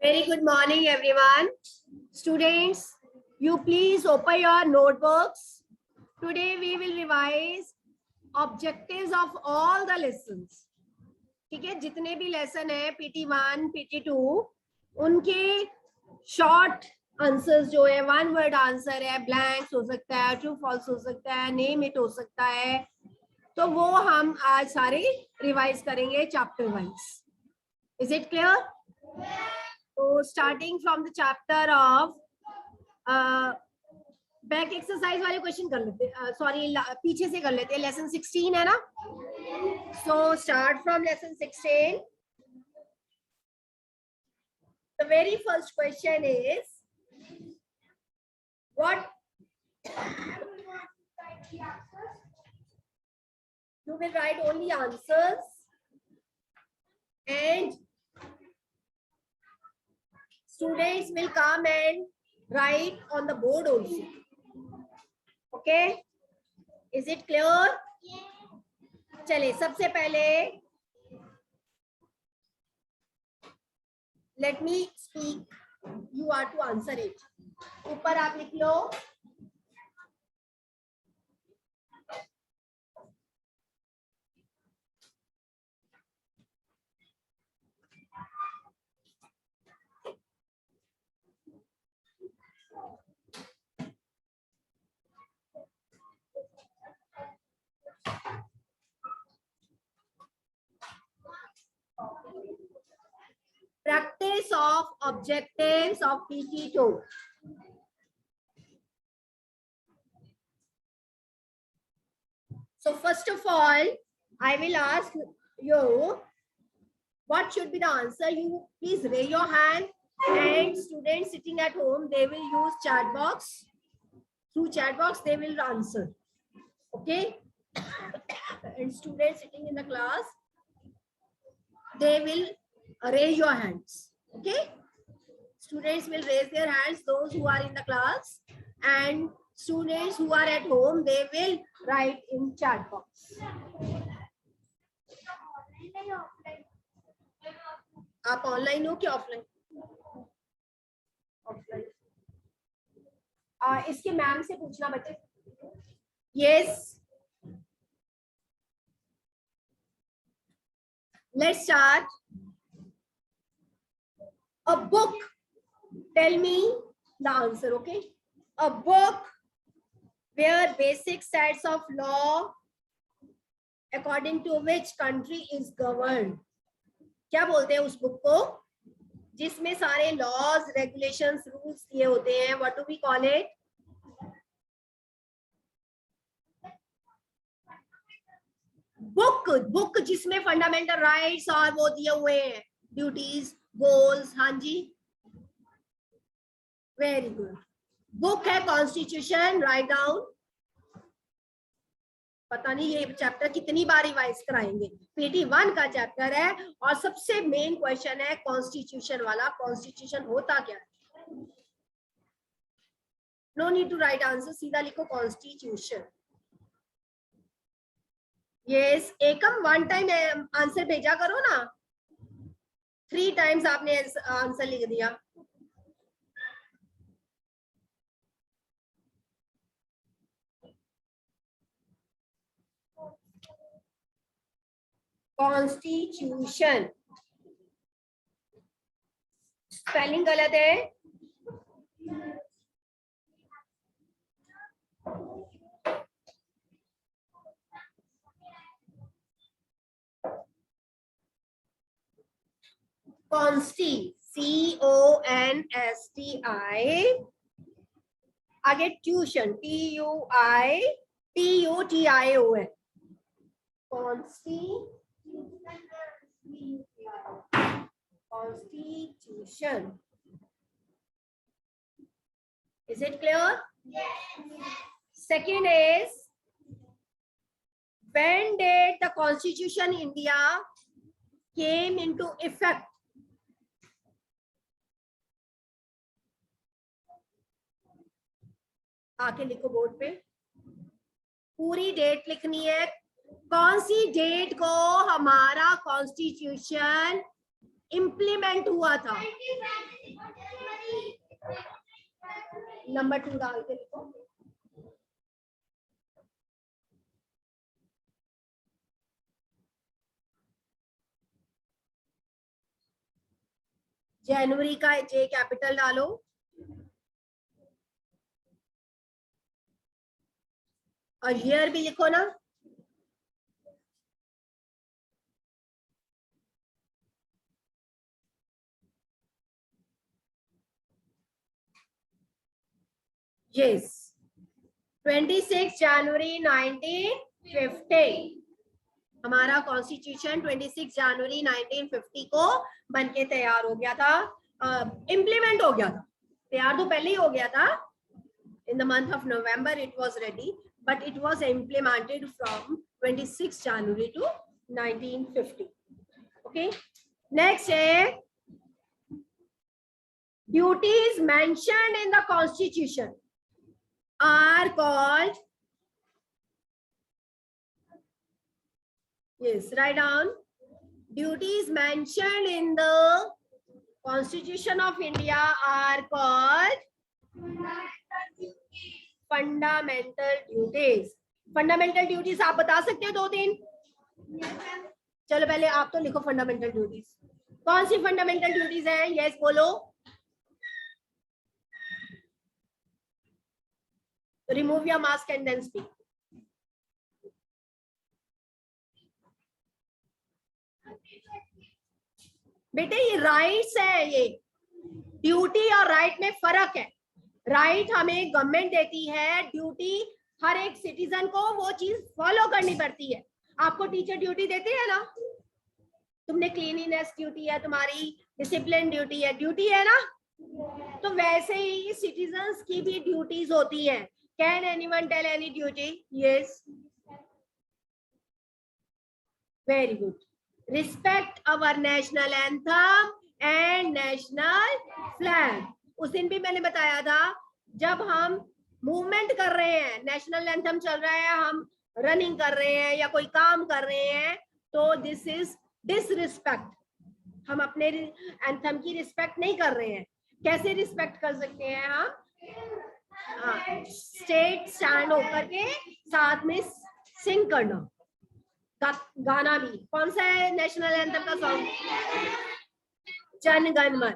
Very good morning, everyone. Students, you please open your notebooks. Today we will revise objectives of all the lessons. ठीक है, जितने भी lesson है PT1, PT2, उनके short answers जो है, वन वर्ड आंसर है, ब्लैंक्स हो सकता है, ट्रू फॉल्स हो सकता है, नेम इट हो सकता है, तो वो हम आज सारे रिवाइज करेंगे chapter wise. Is it clear? So starting from the chapter of back exercise वाले क्वेश्चन कर लेते हैं. सॉरी, पीछे से कर लेते हैं. लेसन 16 है ना. So start from lesson 16. The very first question is what you will write only answers and students will come and write on the board also. Okay, is it clear? चले, सबसे पहले let me speak, you are to answer it. ऊपर आप लिख लो. Practice of objectives of PT2. So first of all, I will ask you what should be the answer. You please raise your hand, and students sitting at home, they will use chat box. Through chat box, they will answer. Okay? And students sitting in the class, they will raise your hands. Okay? Students will raise their hands, those who are in the class, and students who are at home, they will write in chat box. आप online हो कि offline? Offline. इसके ma'am से पूछना बच्चे. Yes, let's start. A book, tell me the answer. Okay, a book where basic sets of law according to which country is governed. क्या बोलते हैं उस बुक को जिसमें सारे लॉज, रेगुलेशंस, रूल्स दिए होते हैं? What do we call it? Book. Book जिसमें फंडामेंटल राइट्स और वो दिए हुए हैं, ड्यूटीज, गोल्स. हाँ जी, वेरी गुड. बुक है कॉन्स्टिट्यूशन. Write down. पता नहीं ये चैप्टर कितनी बार रिवाइज कराएंगे. PT1 का चैप्टर है और सबसे मेन क्वेश्चन है कॉन्स्टिट्यूशन वाला. कॉन्स्टिट्यूशन होता क्या है? No need to write answer, सीधा लिखो कॉन्स्टिट्यूशन. यस, एकम वन टाइम आंसर भेजा करो ना. 3 टाइम्स आपने आंसर लिख दिया. कॉन्स्टिट्यूशन स्पेलिंग गलत है. कॉन्स्टी, CONSTI, आगे ट्यूशन, TUTIO है. Constitution. Is it clear? Yes. Second is, when did the Constitution India came into effect? आके लिखो बोर्ड पे. पूरी डेट लिखनी है. कौन सी डेट को हमारा कॉन्स्टिट्यूशन इम्प्लीमेंट हुआ था? नंबर 2 डाल के लिखो। जनवरी का जे कैपिटल डालो। और ईयर भी लिखो ना। यस, 26 जनवरी 1950 हमारा कॉन्स्टिट्यूशन 26 जनवरी 1950 को बनके तैयार हो गया था, इम्प्लीमेंट हो गया था। तैयार तो पहले ही हो गया था, in the month of November it was ready, but it was implemented from 26 January to 1950. Okay, next है duties mentioned in the constitution are called, yes, write down, duties mentioned in the constitution of India are called fundamental duties. Fundamental duties आप बता सकते हो 2-3? चलो पहले आप तो लिखो फंडामेंटल ड्यूटीज। कौन सी फंडामेंटल ड्यूटीज है? यस बोलो। Remove your mask and then speak. बेटे ये राइट्स है, ये ड्यूटी और राइट में फर्क है। राइट हमें गवर्नमेंट देती है, ड्यूटी हर एक सिटीजन को वो चीज फॉलो करनी पड़ती है। आपको टीचर ड्यूटी देती है ना, तुमने क्लीनिनेस ड्यूटी है, तुम्हारी डिसिप्लिन ड्यूटी है, ड्यूटी है ना। तो वैसे ही सिटीजन्स की भी ड्यूटीज होती हैं। Can anyone tell any duty? Yes, very good. Respect our national anthem and national flag. उस दिन भी मैंने बताया था, जब हम मूवमेंट कर रहे हैं, नेशनल एंथम चल रहा है, हम रनिंग कर रहे हैं या कोई काम कर रहे हैं, तो दिस इज डिसरिस्पेक्ट। हम अपने एंथम की रिस्पेक्ट नहीं कर रहे हैं। कैसे रिस्पेक्ट कर सकते हैं हम? स्टेट स्टैंड होकर के साथ में सिंग करना, गाना भी। कौन सा है नेशनल एंथम का सॉन्ग? जन गण मन।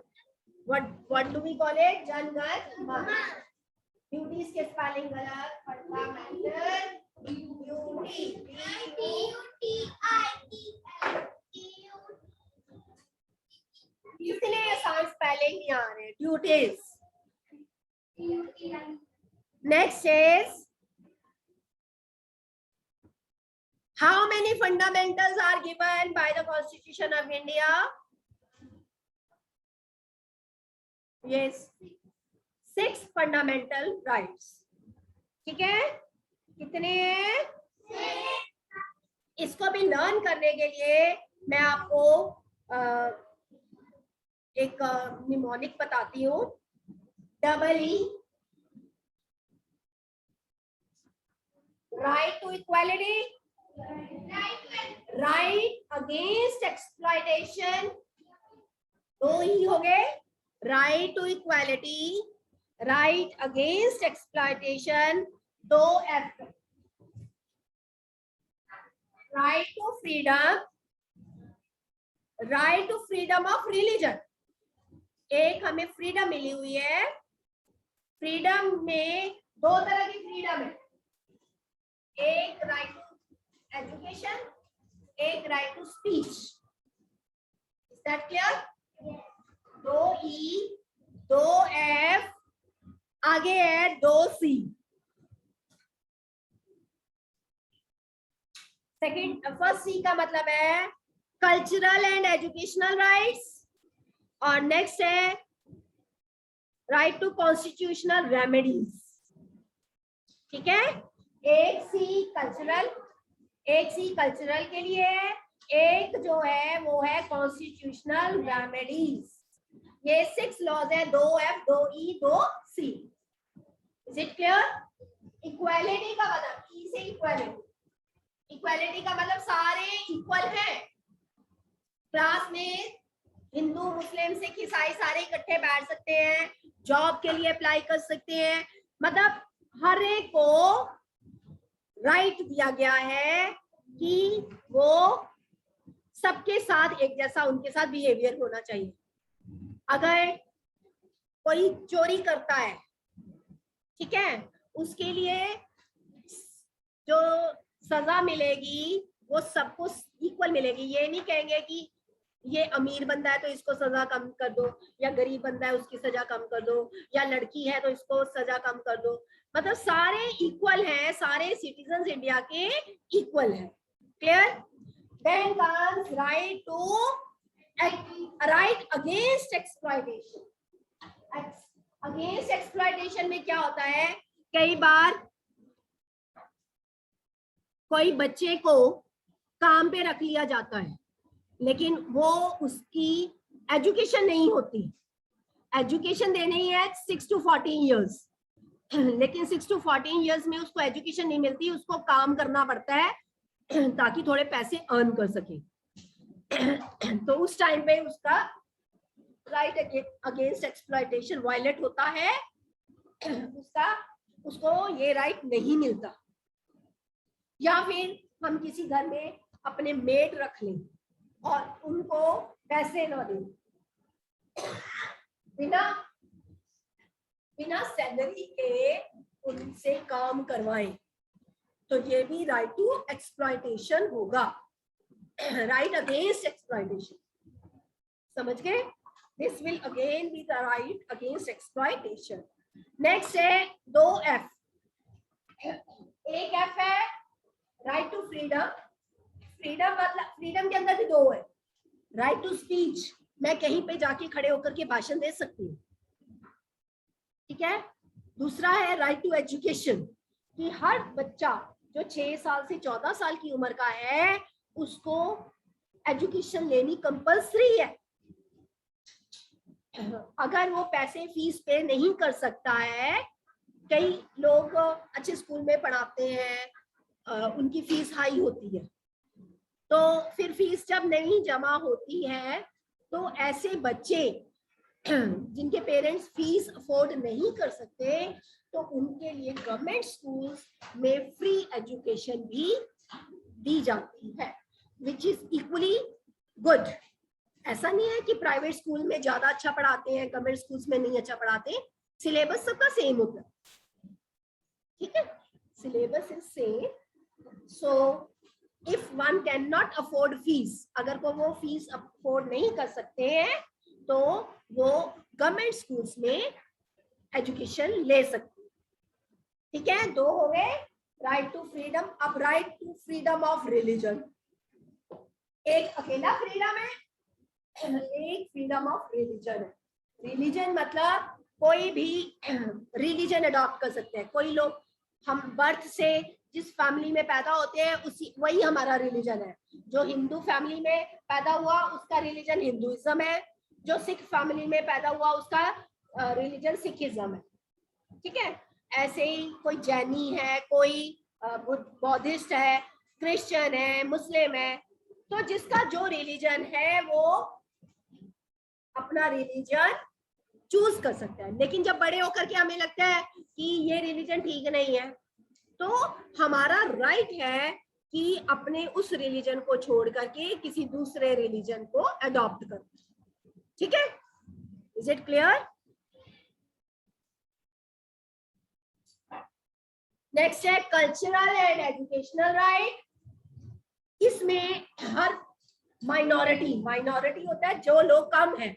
What do we call it? Jana Gana मन। ड्यूटीज के स्पेलिंग गलत। फंडामेंटल ड्यूटी, इसलिए आसान स्पेलिंग नहीं आ रहे। Duties. Next is, how many fundamentals are given by the Constitution of India? Yes, 6 fundamental rights. ठीक है, कितने हैं? इसको भी लर्न करने के लिए मैं आपको एक निमोनिक बताती हूँ। EE, right to equality, right against exploitation, 2 ही हो गए। Right to equality, right against exploitation, 2 F। Right to freedom, right to freedom of religion. एक हमें फ्रीडम मिली हुई है। फ्रीडम में 2 तरह की फ्रीडम है, एक राइट टू एजुकेशन, एक right to speech. Is that clear? 2 E, 2 F, आगे है 2 C। सेकंड, फर्स्ट C का मतलब है कल्चरल एंड एजुकेशनल राइट्स, और नेक्स्ट है राइट टू कॉन्स्टिट्यूशनल रेमेडीज। ठीक है, एक C कल्चरल, एक C कल्चरल के लिए है, एक जो है वो है कॉन्स्टिट्यूशनल रेमेडीज। ये 6 लॉज है, 2 F, 2 E, 2 C। Is it clear? Equality का मतलब, E से इक्वालिटी, इक्वालिटी का मतलब सारे इक्वल हैं। क्लास में हिंदू, मुस्लिम, सिख, ईसाई सारे इकट्ठे बैठ सकते हैं, जॉब के लिए अप्लाई कर सकते हैं। मतलब हर एक को राइट दिया गया है कि वो सबके साथ एक जैसा उनके साथ बिहेवियर होना चाहिए। अगर कोई चोरी करता है, ठीक है, उसके लिए जो सजा मिलेगी वो सबको इक्वल मिलेगी। ये नहीं कहेंगे कि ये अमीर बंदा है तो इसको सजा कम कर दो, या गरीब बंदा है उसकी सजा कम कर दो, या लड़की है तो इसको सजा कम कर दो। मतलब सारे इक्वल हैं, सारे सिटीजन इंडिया के इक्वल हैं। Clear? Then comes right to right against exploitation. Against exploitation में क्या होता है, कई बार कोई बच्चे को काम पे रख लिया जाता है, लेकिन वो उसकी एजुकेशन नहीं होती। एजुकेशन देनी है 6 to 14 years, लेकिन 6 to 14 years में उसको एजुकेशन नहीं मिलती, उसको काम करना पड़ता है ताकि थोड़े पैसे अर्न कर सके। तो उस टाइम पे उसका राइट अगेंस्ट एक्सप्लॉयटेशन वायलेट होता है, उसको ये राइट नहीं मिलता। या फिर हम किसी घर में अपने मेड रख लें और उनको पैसे ना दें, बिना सैलरी के उनसे काम करवाएं, तो ये भी राइट टू एक्सप्लॉयटेशन होगा, राइट अगेंस्ट एक्सप्लॉयटेशन। समझ गए? This will again be the right against exploitation. Next है 2F। एक F है राइट टू फ्रीडम। फ्रीडम मतलब फ्रीडम के अंदर भी दो है। राइट टू स्पीच, मैं कहीं पे जाके खड़े होकर के भाषण दे सकती हूँ, ठीक है। दूसरा है राइट टू एजुकेशन, कि हर बच्चा जो 6 साल से 14 साल की उम्र का है उसको एजुकेशन लेनी कंपल्सरी है। अगर वो पैसे फीस पे नहीं कर सकता है, कई लोग अच्छे स्कूल में पढ़ाते हैं, उनकी फीस हाई होती है, तो फिर फीस जब नहीं जमा होती है तो ऐसे बच्चे जिनके पेरेंट्स फीस अफोर्ड नहीं कर सकते, तो उनके लिए गवर्नमेंट स्कूल्स में फ्री एजुकेशन भी दी जाती है, विच इज इक्वली गुड। ऐसा नहीं है कि प्राइवेट स्कूल में ज्यादा अच्छा पढ़ाते हैं, गवर्नमेंट स्कूल्स में नहीं अच्छा पढ़ाते, सिलेबस सबका सेम होता है, ठीक है, syllabus is same. So if one can not afford fees, अगर वो फीस अफोर्ड नहीं कर सकते हैं तो वो गवर्नमेंट स्कूल्स में एजुकेशन ले सकते हैं, ठीक है। 2 हो गए राइट टू फ्रीडम। अब right to freedom of religion. एक अकेला फ्रीडम है, एक फ्रीडम ऑफ रिलीजन है। रिलीजन मतलब कोई भी रिलीजन अडॉप्ट कर सकते हैं। कोई लोग, हम बर्थ से जिस फैमिली में पैदा होते हैं उसी वही हमारा रिलीजन है। जो हिंदू फैमिली में पैदा हुआ उसका रिलीजन हिंदुइज्म है, जो सिख फैमिली में पैदा हुआ उसका रिलीजन सिखिज्म है, ठीक है। ऐसे ही कोई जैनी है, कोई बौद्धिस्ट है, क्रिश्चियन है, मुस्लिम है, तो जिसका जो रिलीजन है वो अपना रिलीजन चूज कर सकता है। लेकिन जब बड़े होकर के हमें लगता है कि ये रिलीजन ठीक नहीं है, तो हमारा राइट है कि अपने उस रिलीजन को छोड़ करके किसी दूसरे रिलीजन को अडॉप्ट करो, ठीक है। Is it clear? नेक्स्ट है कल्चरल एंड एजुकेशनल राइट। इसमें हर माइनॉरिटी होता है, जो लोग कम है।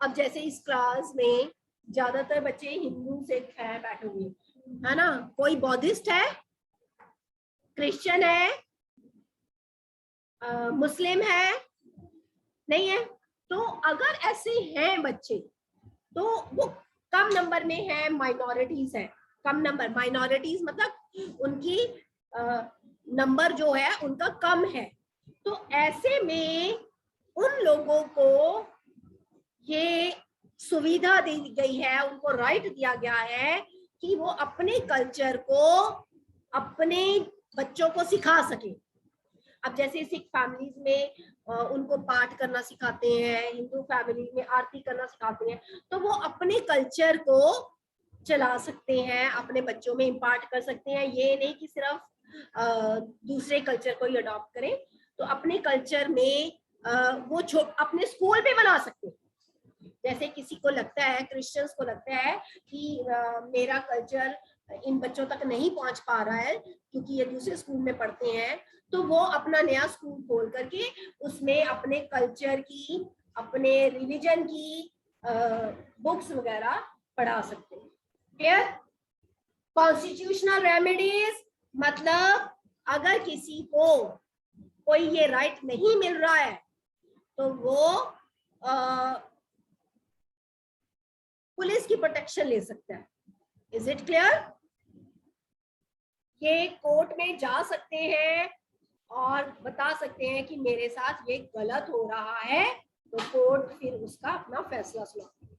अब जैसे इस क्लास में ज्यादातर बच्चे हिंदू सिख है बैठे हुए, है ना, कोई बौद्धिस्ट है, क्रिश्चियन है, मुस्लिम है, नहीं है। तो अगर ऐसे हैं बच्चे तो वो कम नंबर में है, माइनॉरिटीज है, कम नंबर। माइनॉरिटीज मतलब उनकी नंबर जो है उनका कम है। तो ऐसे में उन लोगों को ये सुविधा दी गई है, उनको राइट दिया गया है कि वो अपने कल्चर को अपने बच्चों को सिखा सके। अब जैसे सिख फैमिलीज में उनको पाठ करना सिखाते हैं, हिंदू फैमिली में आरती करना सिखाते हैं, तो वो अपने कल्चर को चला सकते हैं, अपने बच्चों में इम्पार्ट कर सकते हैं। ये नहीं कि सिर्फ दूसरे कल्चर को ही अडॉप्ट करें, तो अपने कल्चर में वो अपने स्कूल भी बना सकते हैं। जैसे किसी को लगता है, क्रिश्चियंस को लगता है कि मेरा कल्चर इन बच्चों तक नहीं पहुंच पा रहा है क्योंकि ये दूसरे स्कूल में पढ़ते हैं, तो वो अपना नया स्कूल खोल करके उसमें अपने कल्चर की, अपने रिलीजन की बुक्स वगैरह पढ़ा सकते हैं। क्लियर? कॉन्स्टिट्यूशनल रेमेडीज मतलब अगर किसी को कोई ये राइट नहीं मिल रहा है तो वो पुलिस की प्रोटेक्शन ले सकता है। Is it clear? ये कोर्ट में जा सकते हैं और बता सकते हैं कि मेरे साथ ये गलत हो रहा है, तो कोर्ट फिर उसका अपना फैसला सुनाती है।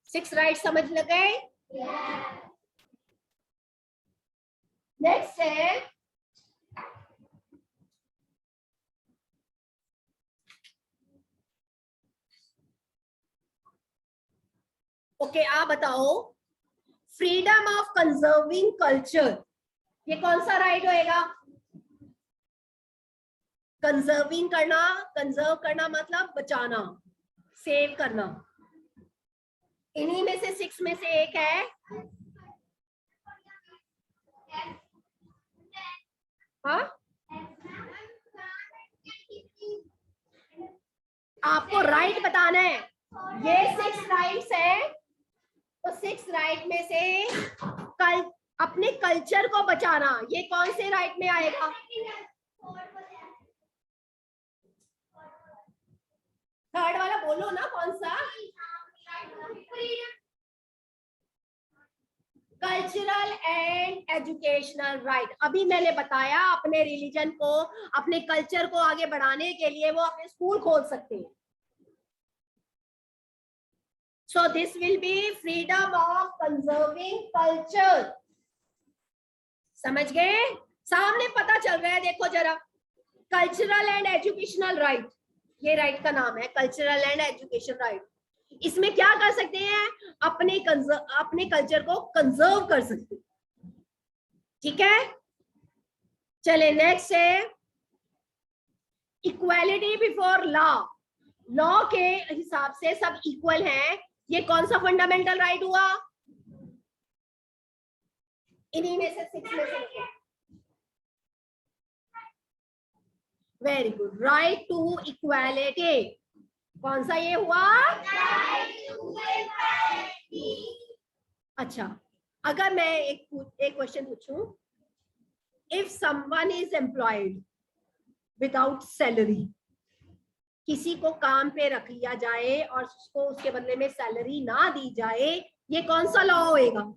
6 राइट समझ लगे? नेक्स्ट है ओके, आप बताओ, फ्रीडम ऑफ कंजर्विंग कल्चर, ये कौन सा राइट होएगा? कंजर्विंग करना, कंजर्व करना मतलब बचाना, सेव करना। इन्हीं में से 6 में से एक है। हाँ, आपको राइट बताना है। ये 6 राइट्स है, तो 6 राइट में से अपने कल्चर को बचाना, ये कौन से राइट में आएगा? थर्ड वाला बोलो ना, कौन सा? Cultural and educational right. अभी मैंने बताया अपने रिलीजन को, अपने कल्चर को आगे बढ़ाने के लिए वो अपने स्कूल खोल सकते हैं। So this will be freedom of conserving culture. समझ गए? सामने पता चल रहा है, देखो जरा, कल्चरल एंड एजुकेशनल राइट, ये राइट का नाम है, कल्चरल एंड एजुकेशन राइट। इसमें क्या कर सकते हैं? अपने कल्चर को कंजर्व कर सकते हैं। ठीक है, चले नेक्स्ट है इक्वालिटी बिफोर लॉ। लॉ के हिसाब से सब इक्वल हैं, ये कौन सा फंडामेंटल राइट हुआ? इन्हीं में से 6 में से very good, right to equality. कौन सा ये हुआ? अच्छा, अगर मैं एक क्वेश्चन पूछूं, if someone is employed without salary, किसी को काम पे रख लिया जाए और उसको उसके बदले में सैलरी ना दी जाए, ये कौन सा लॉ होएगा?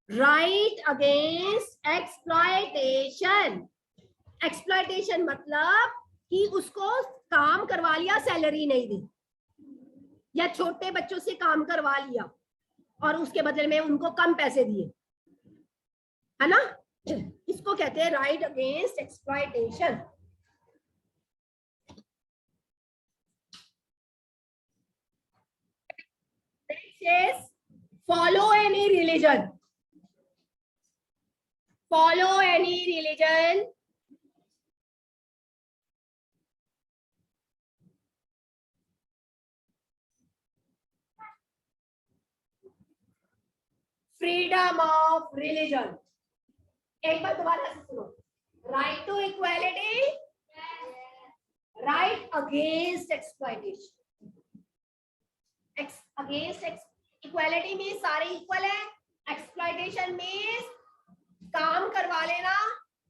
Right against exploitation. एक्सप्लॉयटेशन मतलब कि उसको काम करवा लिया, सैलरी नहीं दी, या छोटे बच्चों से काम करवा लिया और उसके बदले में उनको कम पैसे दिए, है ना? इसको कहते हैं right against exploitation. Follow any religion. Follow any religion freedom of religion. एक बार दोबारा से सुनो, right to equality, right against exploitation. Against equality में सारे इक्वल है, एक्सप्लॉयटेशन में काम करवा लेना,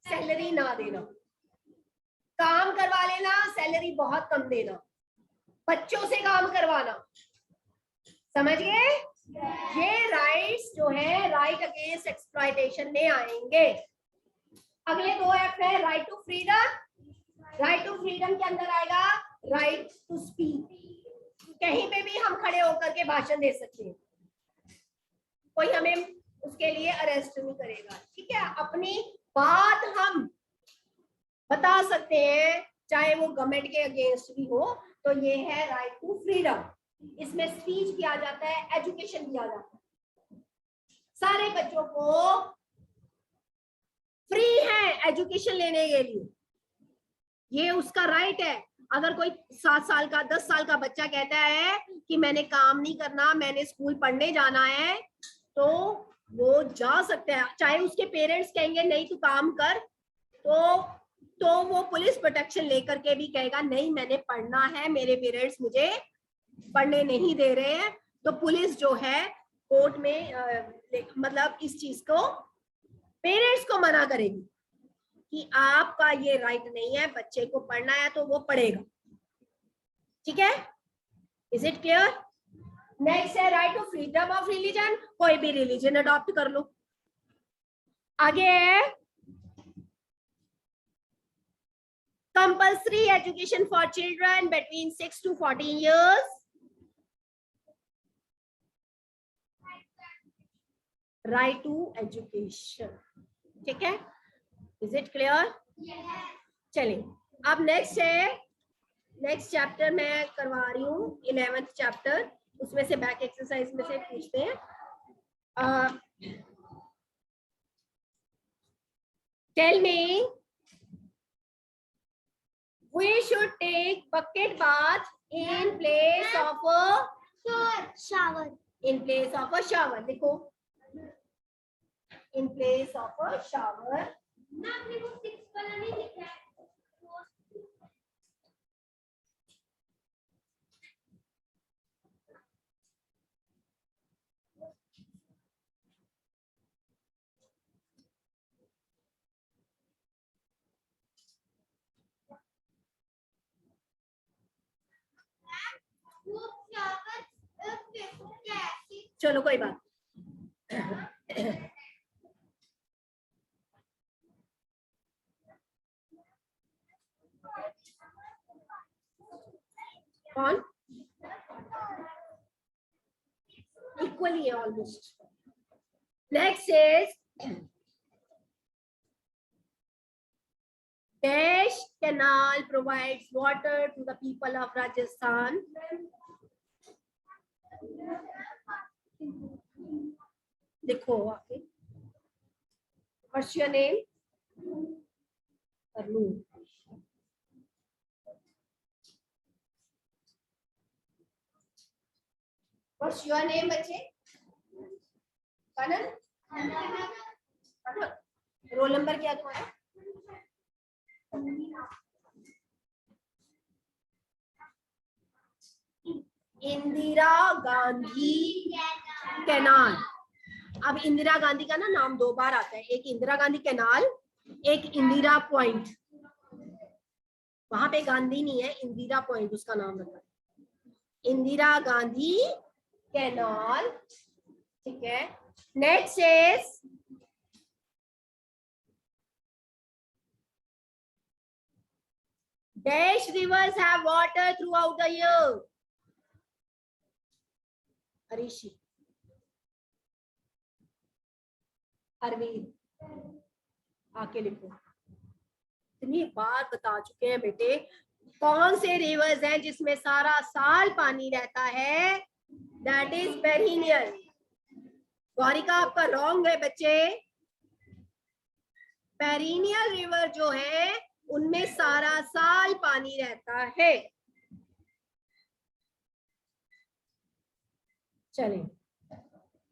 सैलरी ना देना, काम करवा लेना, सैलरी बहुत कम देना, बच्चों से काम करवाना। समझ गए? ये राइट्स जो है राइट अगेंस्ट एक्सप्लॉयटेशन में आएंगे। अगले 2 एक्ट है right to freedom right to freedom के अंदर आएगा राइट टू स्पीक। कहीं पे भी हम खड़े होकर के भाषण दे सकते हैं, कोई हमें उसके लिए अरेस्ट नहीं करेगा, ठीक है। अपनी बात हम बता सकते हैं, चाहे वो गवर्नमेंट के अगेंस्ट भी हो। तो ये है राइट टू फ्रीडम। इसमें स्पीच किया जाता है, एजुकेशन किया जाता है, सारे बच्चों को फ्री है एजुकेशन लेने के लिए, ये उसका राइट है। अगर कोई 7 साल का 10 साल का बच्चा कहता है कि मैंने काम नहीं करना, मैंने स्कूल पढ़ने जाना है, तो वो जा सकता है। चाहे उसके पेरेंट्स कहेंगे नहीं तू काम कर, तो वो पुलिस प्रोटेक्शन लेकर के भी कहेगा नहीं मैंने पढ़ना है, मेरे पेरेंट्स मुझे पढ़ने नहीं दे रहे हैं, तो पुलिस जो है कोर्ट में मतलब इस चीज को पेरेंट्स को मना करेगी कि आपका ये राइट नहीं है, बच्चे को पढ़ना है तो वो पढ़ेगा, ठीक है। Is it clear? नेक्स्ट है right to freedom of religion, कोई भी रिलीजन अडॉप्ट कर लो। आगे है compulsory education for children between 6 to 14 years, right to education, ठीक है। Is it clear? चलिए अब नेक्स्ट है, नेक्स्ट चैप्टर मैं करवा रही हूँ 11th चैप्टर, उसमें से बैक एक्सरसाइज में से पूछते हैं। Tell me, we should take bucket bath in place of a shower. In place of a shower, देखो in place of a shower। ना अपने को 6 वाला नहीं लिखा है। चलो कोई बात। कौन? इक्वली है almost. Next is Dash canal provides water to the people of Rajasthan. देखो आगे, what's your name? Arun. What's your name बच्चे? कनन? रोल नंबर क्या तुम्हारा? इंदिरा गांधी कैनाल। अब इंदिरा गांधी का ना नाम 2 बार आता है, एक इंदिरा गांधी कैनाल, एक इंदिरा पॉइंट। वहां पे गांधी नहीं है, इंदिरा पॉइंट उसका नाम रखा है, इंदिरा गांधी कैनाल, ठीक है। Next is Dash rivers have water throughout the year. Arishi, Arvind, आके लिखो। इतनी बार बता चुके हैं बेटे, कौन से रिवर्स हैं जिसमें सारा साल पानी रहता है? That is perennial. गौरिका आपका रॉन्ग है बच्चे, पेरिनियल रिवर जो है उनमें सारा साल पानी रहता है। चलिए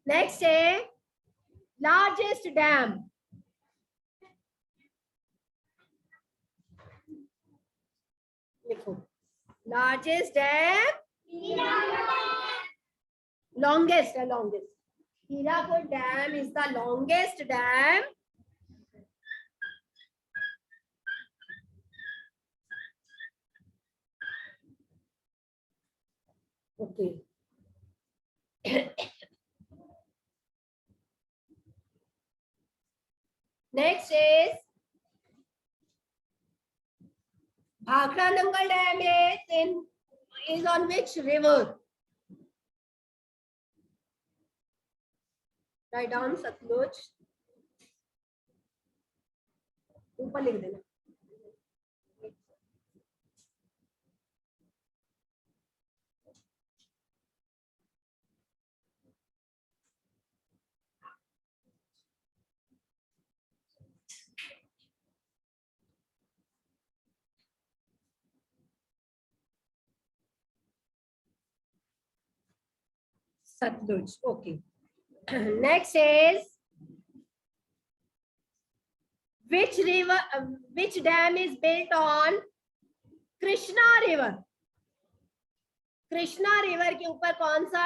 नेक्स्ट है लार्जेस्ट डैम। लिखो लार्जेस्ट डैम, लॉन्गेस्ट है, longest. Hirakud dam is the longest dam okay. Next is Bhakra Nangal Dam is on which river? Write down Satluj. ऊपर लिख देना. Satluj. Okay. Next is which river? Which dam is built on Krishna River? Krishna river के ऊपर कौन सा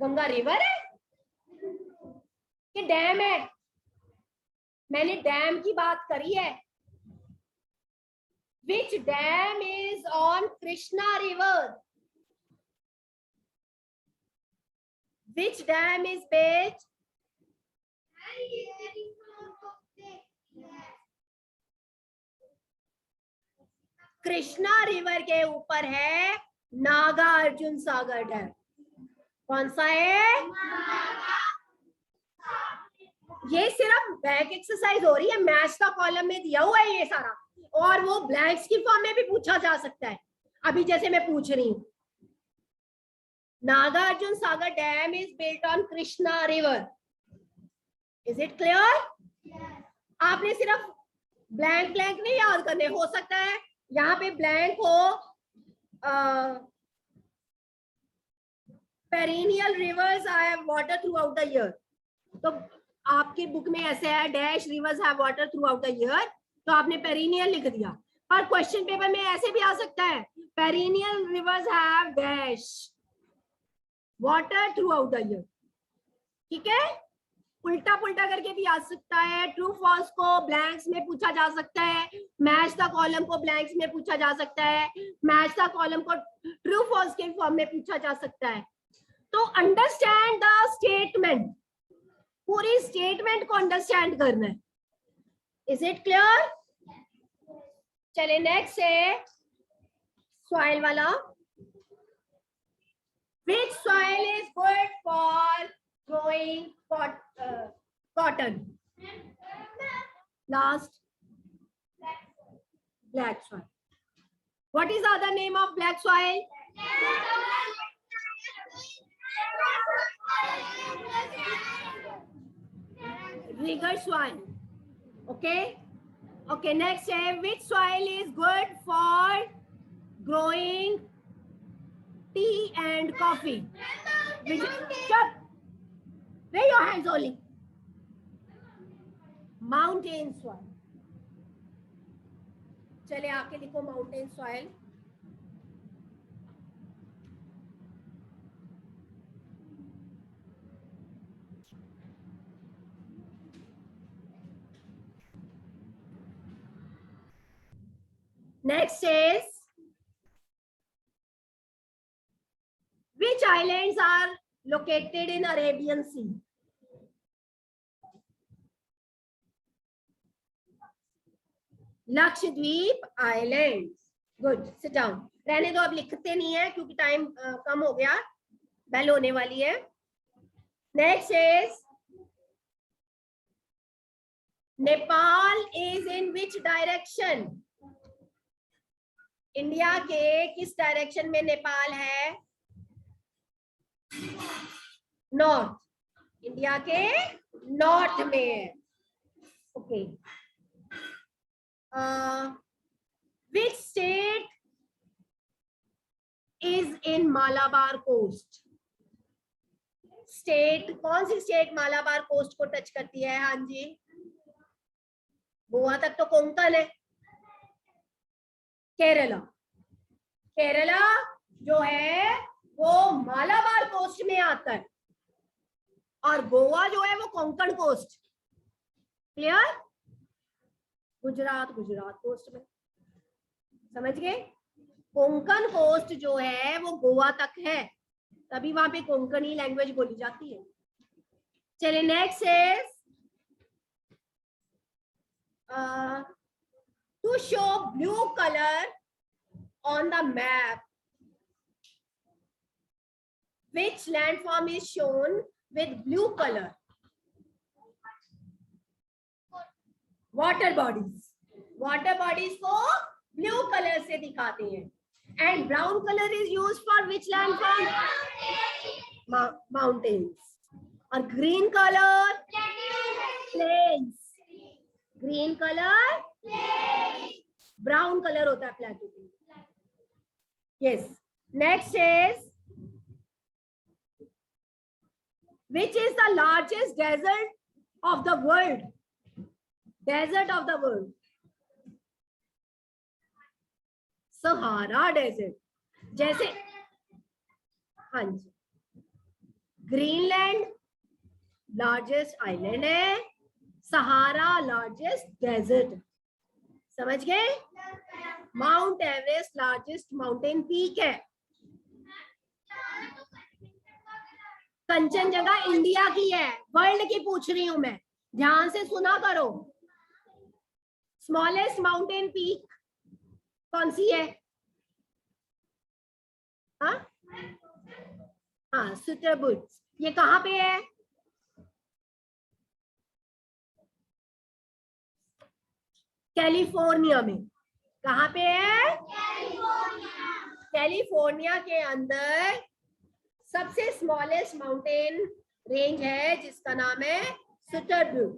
Ganga river है कि dam है? मैंने डैम की बात करी है. Which dam is on Krishna River? Which dam is built? Krishna river के ऊपर है नागार्जुन सागर डैम. कौन सा है? ये सिर्फ बैक एक्सरसाइज हो रही है. मैथ्स का कॉलम में दिया हुआ है ये सारा, और वो ब्लैंक्स की फॉर्म में भी पूछा जा सकता है. अभी जैसे मैं पूछ रही हूँ, Nagarjuna Sagar dam is built on Krishna river. Is it clear? आपने सिर्फ ब्लैंक ब्लैंक नहीं याद करने. हो सकता है यहाँ पे ब्लैंक हो perennial rivers have water throughout the year. तो आपकी बुक में ऐसे है dash rivers have water throughout the year, तो आपने पेरिनियल लिख दिया. पर क्वेश्चन पेपर में ऐसे भी आ सकता है perennial rivers have dash water throughout the year. ठीक है, उल्टा पुल्टा करके भी आ सकता है. ट्रू फॉल्स को ब्लैंक्स में पूछा जा सकता है, मैच द कॉलम को ब्लैंक्स में पूछा जा सकता है, मैच द कॉलम को ट्रू फॉल्स के फॉर्म में पूछा जा सकता है. तो अंडरस्टैंड द स्टेटमेंट, पूरी स्टेटमेंट को अंडरस्टैंड करना है. Is it clear? चले नेक्स्ट है सॉइल वाला. विच soil is good for growing cotton? Last, black soil. What is the other name of black soil? Rigger soil. Okay. Okay. Next, which soil is good for growing tea and coffee? Stop. Raise your hands only. Mountain soil. चले आके लिखो mountain soil. Next is which islands are located in Arabian Sea? Lakshadweep islands. Good, sit down. रहने दो, अब लिखते नहीं है क्योंकि टाइम कम हो गया, बेल होने वाली है. Next is Nepal is in which direction? India के किस डायरेक्शन में नेपाल है? नॉर्थ. इंडिया के नॉर्थ में है. Okay. Which state is in Malabar coast? State, कौन सी स्टेट मालाबार कोस्ट को टच करती है? हाँ जी, गोवा तक तो कोंकण है. केरला. केरला जो है वो मालाबार कोस्ट में आता है, और गोवा जो है वो Konkan coast. Clear? Gujarat Gujarat coast में. समझ गए? कोंकण कोस्ट जो है वो गोवा तक है, तभी वहां पे कोंकणी लैंग्वेज बोली जाती है. चलिए next is to show blue color on the map. Which landform is shown with blue color? Water bodies. Water bodies को blue color से दिखाते हैं. And brown color is used for which landform? Mountains. और green color? Plains. Green color? Brown color होता है plateau पे. Yes. Next is, which is the largest desert of the world? Desert of the world. Sahara Desert. जैसे हाँ जी, Greenland largest island है, सहारा largest desert. समझ गए? Mount Everest largest mountain peak है. Kanchenjunga India की है, वर्ल्ड की पूछ रही हूं मैं, ध्यान से सुना करो. स्मॉलेस्ट माउंटेन पीक कौन सी है? हाँ सुटरबुर्ग. ये कहाँ पे है? कैलिफोर्निया में. कहाँ पे है? कैलिफोर्निया के अंदर सबसे स्मॉलेस्ट माउंटेन रेंज है जिसका नाम है सुटरबुर्ग.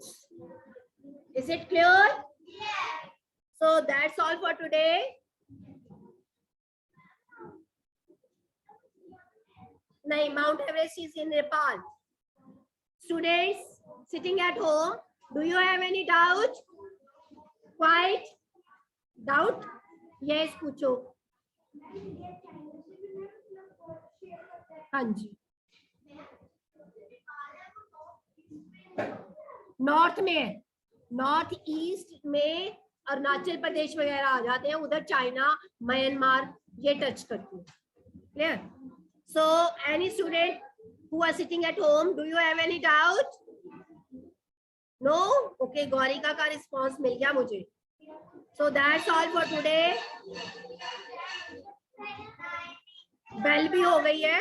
Is it clear? Yes. So that's all for today. नहीं, Mount Everest is in Nepal. Students sitting at home, do you have any doubt? Quite doubt? Yes, पूछो. हाँ जी. नॉर्थ में, नॉर्थ ईस्ट में अरुणाचल प्रदेश वगैरह आ जाते हैं, उधर चाइना, म्यांमार ये टच करती है. Clear? So any student who are sitting at home, do you have any doubt? No? Okay, Gaurika का रिस्पॉन्स मिल गया मुझे. So that's all for today. Bell भी हो गई है.